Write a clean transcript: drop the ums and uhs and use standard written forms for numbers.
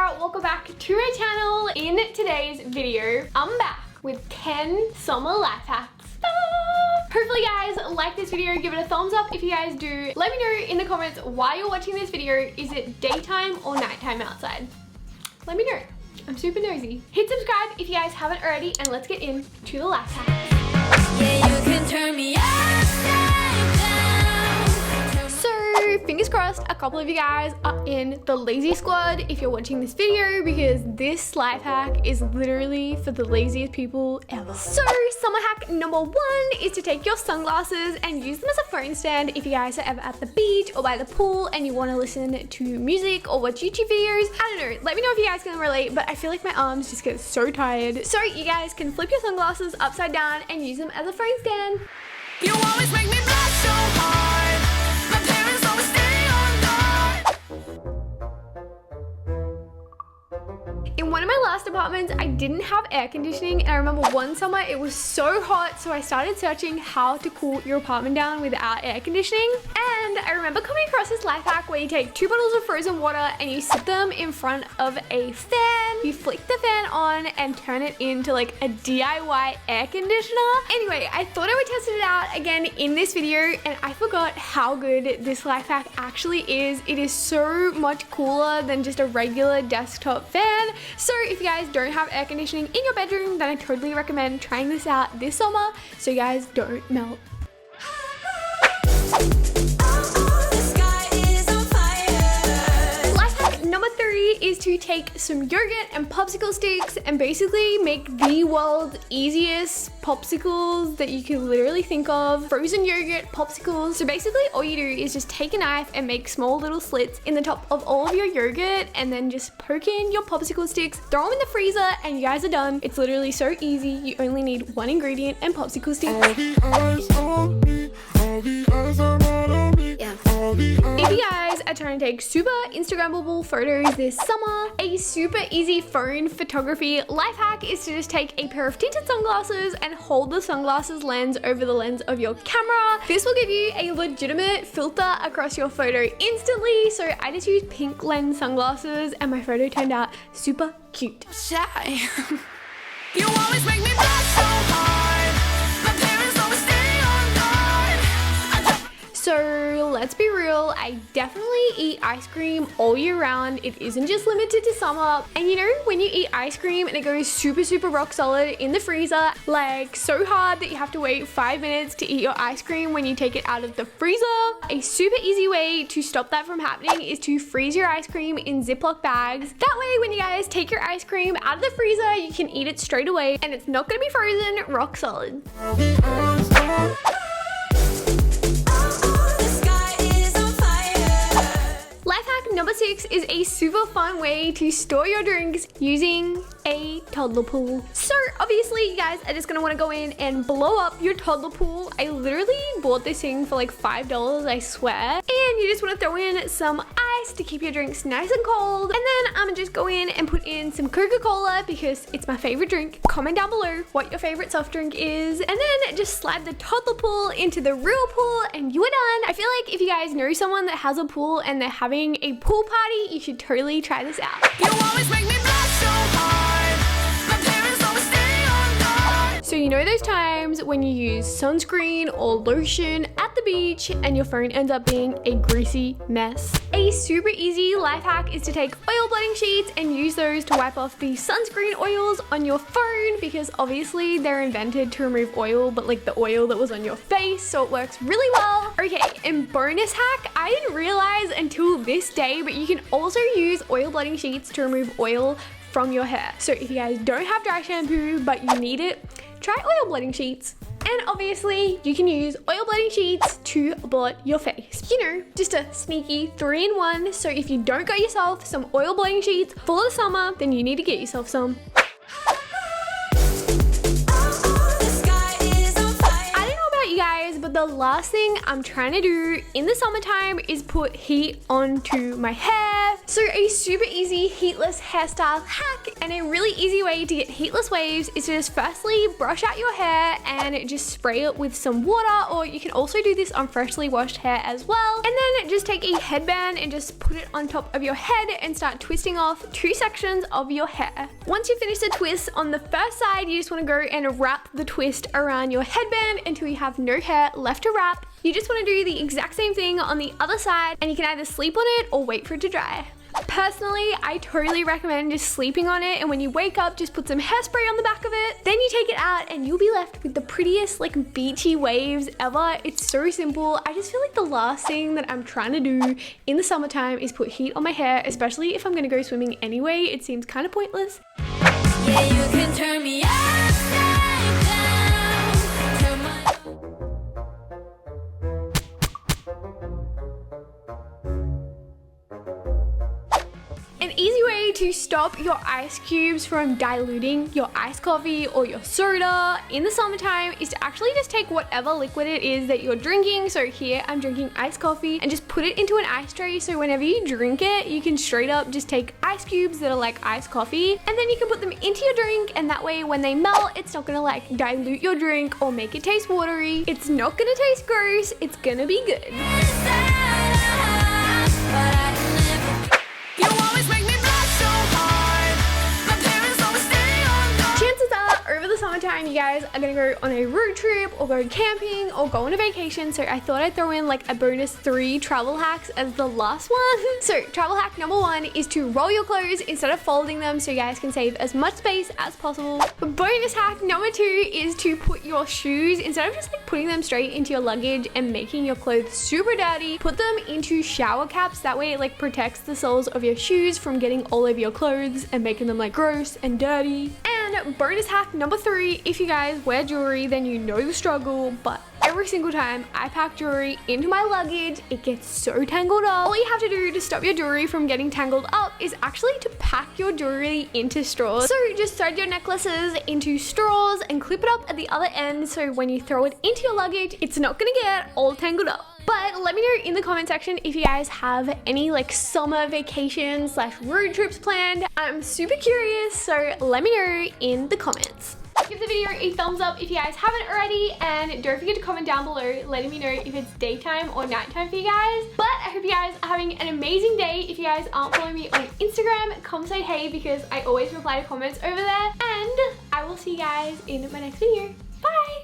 there, welcome back to my channel. In today's video, I'm back with 10 summer life hacks. Hopefully you guys like this video, give it a thumbs up if you guys do. Let me know in the comments why you're watching this video. Is it daytime or nighttime outside? Let me know, I'm super nosy. Hit subscribe if you guys haven't already, and let's get into the life hacks. Yeah, you can turn me upside down. So fingers crossed a couple of you guys are in the lazy squad if you're watching this video, because this life hack is literally for the laziest people ever. So summer hack number 1 is to take your sunglasses and use them as a phone stand if you guys are ever at the beach or by the pool and you want to listen to music or watch YouTube videos. I don't know, let me know if you guys can relate, but I feel like my arms just get so tired. So you guys can flip your sunglasses upside down and use them as a phone stand. You always make me blush so hard. My parents always stay on guard. In one of my last apartments, I didn't have air conditioning, and I remember one summer it was so hot, so I started searching how to cool your apartment down without air conditioning. And I remember coming across this life hack where you take 2 bottles of frozen water and you sit them in front of a fan. You flick the fan on and turn it into like a DIY air conditioner. Anyway, I thought I would test it out again in this video, and I forgot how good this life hack actually is. It is so much cooler than just a regular desktop fan. So if you guys don't have air conditioning in your bedroom, then I totally recommend trying this out this summer so you guys don't melt. Number 3 is to take some yogurt and popsicle sticks and basically make the world's easiest popsicles that you can literally think of. Frozen yogurt popsicles. So basically all you do is just take a knife and make small little slits in the top of all of your yogurt, and then just poke in your popsicle sticks, throw them in the freezer, and you guys are done. It's literally so easy. You only need one ingredient and popsicle sticks. If you guys are trying to take super Instagrammable photos this summer, a super easy phone photography life hack is to just take a pair of tinted sunglasses and hold the sunglasses lens over the lens of your camera. This will give you a legitimate filter across your photo instantly. So I just used pink lens sunglasses and my photo turned out super cute. Shy. You always make me blush so hard. My parents always stay on guard. So let's be real, I definitely eat ice cream all year round. It isn't just limited to summer. And you know when you eat ice cream and it goes super rock solid in the freezer, like so hard that you have to wait 5 minutes to eat your ice cream when you take it out of the freezer? A super easy way to stop that from happening is to freeze your ice cream in Ziploc bags. That way when you guys take your ice cream out of the freezer, you can eat it straight away and it's not gonna be frozen rock solid. Number 6 is a super fun way to store your drinks using a toddler pool. So obviously you guys are just gonna want to go in and blow up your toddler pool. I literally bought this thing for like $5, I swear. And you just want to throw in some ice to keep your drinks nice and cold. And then I'm gonna just go in and put in some Coca-Cola because it's my favorite drink. Comment down below what your favorite soft drink is. And then just slide the toddler pool into the real pool and you are done. I feel like if you guys know someone that has a pool and they're having a pool party, you should totally try this out. You always make me blush so hard. My parents always stay on guard. So you know those times when you use sunscreen or lotion at the beach and your phone ends up being a greasy mess? A super easy life hack is to take oil blotting sheets and use those to wipe off the sunscreen oils on your phone, because obviously they're invented to remove oil, but like the oil that was on your face, so it works really well. Okay, and bonus hack, I didn't realize until this day, but you can also use oil blotting sheets to remove oil from your hair. So if you guys don't have dry shampoo but you need it, try oil blotting sheets. And obviously you can use oil blotting sheets to blot your face. You know, just a sneaky 3-in-1. So if you don't get yourself some oil blotting sheets for the summer, then you need to get yourself some. the last thing I'm trying to do in the summertime is put heat onto my hair. So a super easy heatless hairstyle hack and a really easy way to get heatless waves is to just firstly brush out your hair and just spray it with some water, or you can also do this on freshly washed hair as well. And then just take a headband and just put it on top of your head and start twisting off 2 sections of your hair. Once you finish the twist on the first side, you just want to go and wrap the twist around your headband until you have no hair left to wrap. You just want to do the exact same thing on the other side, and you can either sleep on it or wait for it to dry. Personally, I totally recommend just sleeping on it, and when you wake up, just put some hairspray on the back of it. Then you take it out and you'll be left with the prettiest like beachy waves ever. It's so simple. I just feel like the last thing that I'm trying to do in the summertime is put heat on my hair, especially if I'm gonna go swimming anyway. It seems kind of pointless. Yeah, you can turn me upside down. Turn my An easy way to stop your ice cubes from diluting your iced coffee or your soda in the summertime is to actually just take whatever liquid it is that you're drinking. So here I'm drinking iced coffee, and just put it into an ice tray, so whenever you drink it, you can straight up just take ice cubes that are like iced coffee, and then you can put them into your drink, and that way when they melt, it's not gonna like dilute your drink or make it taste watery. It's not gonna taste gross, it's gonna be good. You always make me blush so hard. My parents always stay on guard. Chances are over the summertime you guys are gonna go on a road trip or go camping or go on a vacation, so I thought I'd throw in like a bonus 3 travel hacks as the last one. So travel hack number 1 is to roll your clothes instead of folding them, so you guys can save as much space as possible. Bonus hack number 2 is to put your shoes, instead of just like putting them straight into your luggage and making your clothes super dirty, put them into shower caps. That way it like protects the soles of your shoes from getting all over your clothes and making them like gross and dirty. And bonus hack number 3, if you guys wear jewelry, then you know the struggle, but every single time I pack jewelry into my luggage, it gets so tangled up. All you have to do to stop your jewelry from getting tangled up is actually to pack your jewelry into straws. So just thread your necklaces into straws and clip it up at the other end, so when you throw it into your luggage, it's not gonna get all tangled up. But let me know in the comment section if you guys have any like summer vacation / road trips planned. I'm super curious, so let me know in the comments. Give the video a thumbs up if you guys haven't already, and don't forget to comment down below letting me know if it's daytime or nighttime for you guys. But I hope you guys are having an amazing day. If you guys aren't following me on Instagram, come say hey, because I always reply to comments over there, and I will see you guys in my next video. Bye!